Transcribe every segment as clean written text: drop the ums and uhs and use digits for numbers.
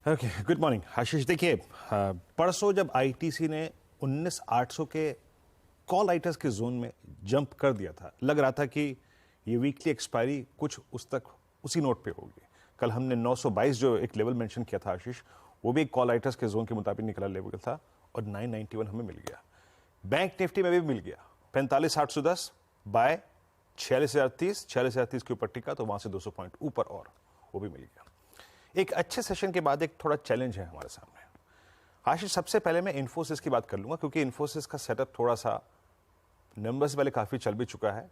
Okay, good morning आशीष। देखिए, परसों जब आईटीसी ने 19,800 के कॉल राइटर्स के जोन में जंप कर दिया था, लग रहा था कि ये वीकली एक्सपायरी कुछ उसी नोट पे होगी। कल हमने 922 जो एक लेवल मेंशन किया था आशीष, वो भी एक कॉल राइटर्स के जोन के मुताबिक निकला लेवल था और 991 हमें मिल गया। बैंक निफ्टी में भी मिल गया 45,810 बाय 46,030, 46,030 के ऊपर टिका तो वहां से 200 पॉइंट ऊपर और वो भी मिल गया। एक अच्छे सेशन के बाद एक थोड़ा चैलेंज है हमारे सामने आशीष। सबसे पहले मैं इन्फोसिस की बात कर लूंगा क्योंकि इन्फोसिस का सेटअप थोड़ा सा नंबर्स वाले काफी चल भी चुका है।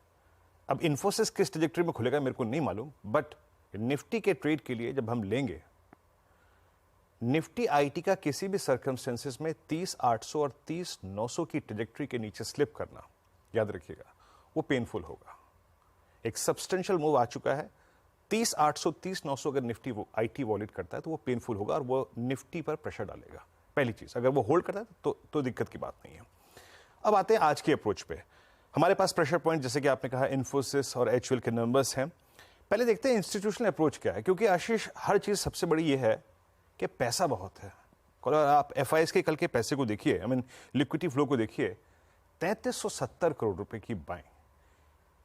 अब इन्फोसिस किस ट्रैजेक्टरी में खुलेगा मेरे को नहीं मालूम, बट निफ्टी के ट्रेड के लिए जब हम लेंगे, निफ्टी आईटी का किसी भी सर्कमस्टेंसेस में 30,800 और 30,900 की ट्रैजेक्टरी के नीचे स्लिप करना, याद रखिएगा, वो पेनफुल होगा। एक सब्सटेंशियल मूव आ चुका है। 30,800 30,900 अगर निफ्टी वो आईटी वॉलेट करता है तो वो पेनफुल होगा और वो निफ्टी पर प्रेशर डालेगा। पहली चीज, अगर वो होल्ड करता है तो दिक्कत की बात नहीं है। अब आते हैं आज की अप्रोच पे। हमारे पास प्रेशर पॉइंट जैसे कि आपने कहा इन्फोसिस और एचयूएल के नंबर्स हैं। पहले देखते हैं इंस्टीट्यूशनल अप्रोच क्या है, क्योंकि आशीष हर चीज सबसे बड़ी ये है कि पैसा बहुत है। आप एफआईएस के कल के पैसे को देखिए, आई मीन लिक्विडिटी फ्लो को देखिए, 3370 करोड़ रुपए की बाइंग।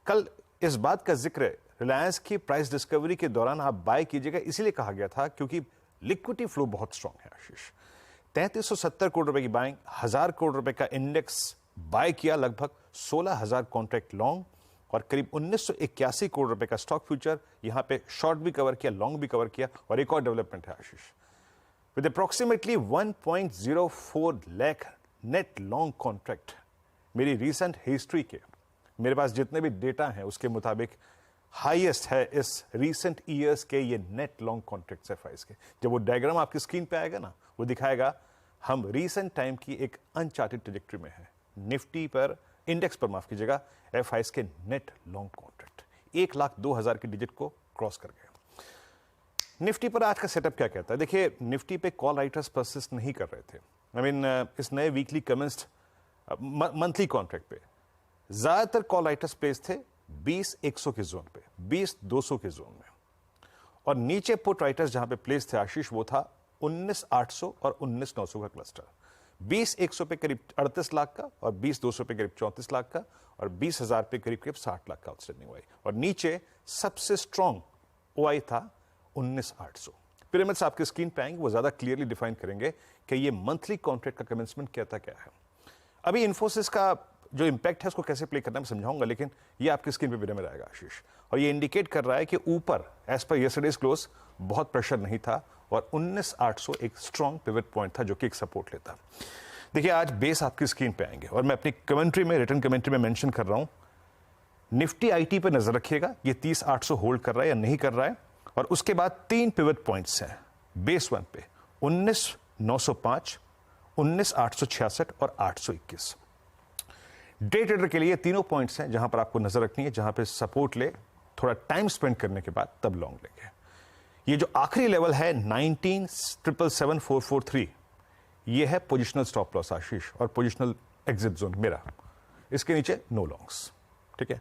कल इस बात का जिक्र रिलायंस की प्राइस डिस्कवरी के दौरान आप बाय कीजिएगा इसलिए कहा गया था क्योंकि लिक्विडिटी फ्लो बहुत स्ट्रांग है आशीष। 3370 करोड़ रुपए की बाइंग, 1000 करोड़ रुपए का इंडेक्स बाय किया, लगभग 16,000 कॉन्ट्रैक्ट लॉन्ग और करीब 1981 करोड़ रुपए का स्टॉक फ्यूचर। यहां पे शॉर्ट भी कवर किया, लॉन्ग भी कवर किया। और एक और डेवलपमेंट है Ashish, with approximately 1.04 lakh net long contract, मेरी रिसेंट हिस्ट्री के मेरे पास जितने भी डेटा हैं उसके मुताबिक हाईएस्ट है इस रीसेंट ईयर्स के ये नेट लॉन्ग कॉन्ट्रैक्ट्स एफआईएस के। जब वो डायग्राम आपकी स्क्रीन पे आएगा ना, वो दिखाएगा हम रीसेंट टाइम की एक अनचार्टेड ट्रैजेक्टरी में है। निफ्टी पर, इंडेक्स पर माफ कीजिएगा, एफआईएस के नेट लॉन्ग कॉन्ट्रैक्ट 1,02,000 की डिजिट को क्रॉस कर गए। निफ्टी पर आज का सेटअप क्या कहता है? देखिए, निफ्टी पे कॉल राइटर्स परसिस्ट नहीं कर रहे थे। आई मीन इस नए वीकली कमेंस्ड मंथली कॉन्ट्रैक्ट पे ज्यादातर कॉल राइटर्स प्लेस थे 20,100 के जोन पे, 20,200 के जोन में। और नीचे पुट राइटर्स जहां पे प्लेस थे आशीष, वो था 19,800 और 19,900 का क्लस्टर। 20,100 पे करीब 38 लाख का और 20,200 पे करीब 34 लाख का और 20,000 पे करीब 60 लाख का आउटस्टैंडिंग ओआई। और नीचे सबसे स्ट्रॉन्ग ओआई था 19,800। पिरामिड्स आपके स्क्रीन पे आएंगे, वो ज्यादा क्लियरली डिफाइन करेंगे कि ये मंथली कॉन्ट्रैक्ट का कमेंसमेंट कहता क्या है। अभी इन्फोसिस का जो इंपैक्ट है उसको कैसे प्ले करना मैं समझाऊंगा, लेकिन ये आपकी स्क्रीन पे पिरामिड आएगा आशीष, और ये इंडिकेट कर रहा है कि ऊपर एज पर यस्टरडेज क्लोज बहुत प्रेशर नहीं था और 19,800 एक स्ट्रॉन्ग पिवट पॉइंट था जो कि एक सपोर्ट लेता। देखिए, आज बेस आपकी स्क्रीन पे आएंगे और मैं अपनी कमेंट्री में, रिटर्न कमेंट्री में मेंशन कर रहा हूं, निफ्टी आईटी पर नजर रखिएगा, ये 30,800 होल्ड कर रहा है या नहीं कर रहा है। और उसके बाद 3 पिवट पॉइंट्स हैं बेस 1 पे, 19,905, 19,866 और 821। डे ट्रेडर के लिए तीनों पॉइंट्स हैं जहां पर आपको नजर रखनी है, जहां पे सपोर्ट ले, थोड़ा टाइम स्पेंड करने के बाद तब लॉन्ग लेंगे। ये जो आखिरी लेवल है 19,777,443, ये है पोजिशनल स्टॉप लॉस आशीष और पोजिशनल एग्जिट जोन मेरा। इसके नीचे नो लॉन्ग्स, ठीक है।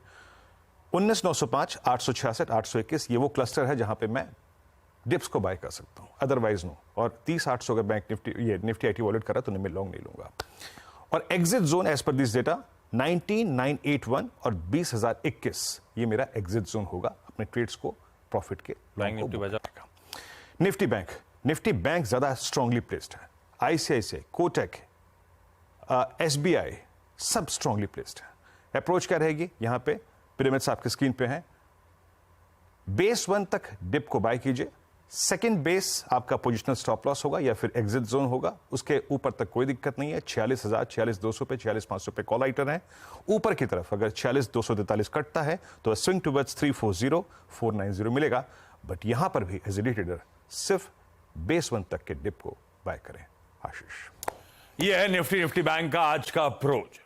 19,905, 866, 821 ये वो क्लस्टर है जहां पे मैं डिप्स को बाय कर सकता हूं, अदरवाइज नो। और 30,800 अगर बैंक निफ्टी आईटी वॉलेट कर रहा है तो मैं लॉन्ग नहीं लूंगा। और exit zone as per this data 19,981 और 20,021 ये मेरा एग्जिट जोन होगा अपने ट्रेड्स को प्रॉफिट के। निफ्टी बैंक ज्यादा स्ट्रांगली प्लेस्ड है। आईसीआईसीआई, कोटक, एसबीआई सब स्ट्रांगली प्लेस्ड है। अप्रोच क्या रहेगी? यहां पे पिरामिड्स आपके स्क्रीन पे हैं। बेस 1 तक डिप को बाय कीजिए, सेकेंड बेस आपका पोजिशनल स्टॉप लॉस होगा या फिर एग्जिट जोन होगा। उसके ऊपर तक कोई दिक्कत नहीं है। 46,000, 46,200 पे, 46,500 पे कॉल राइटर है। ऊपर की तरफ अगर 46,243 कटता है तो स्विंग टुवर्ड्स 340, 490 मिलेगा। बट यहां पर भी एज ए ट्रेडर सिर्फ बेस 1 तक के डिप को बाय करें आशीष। यह है निफ्टी बैंक का आज का अप्रोच।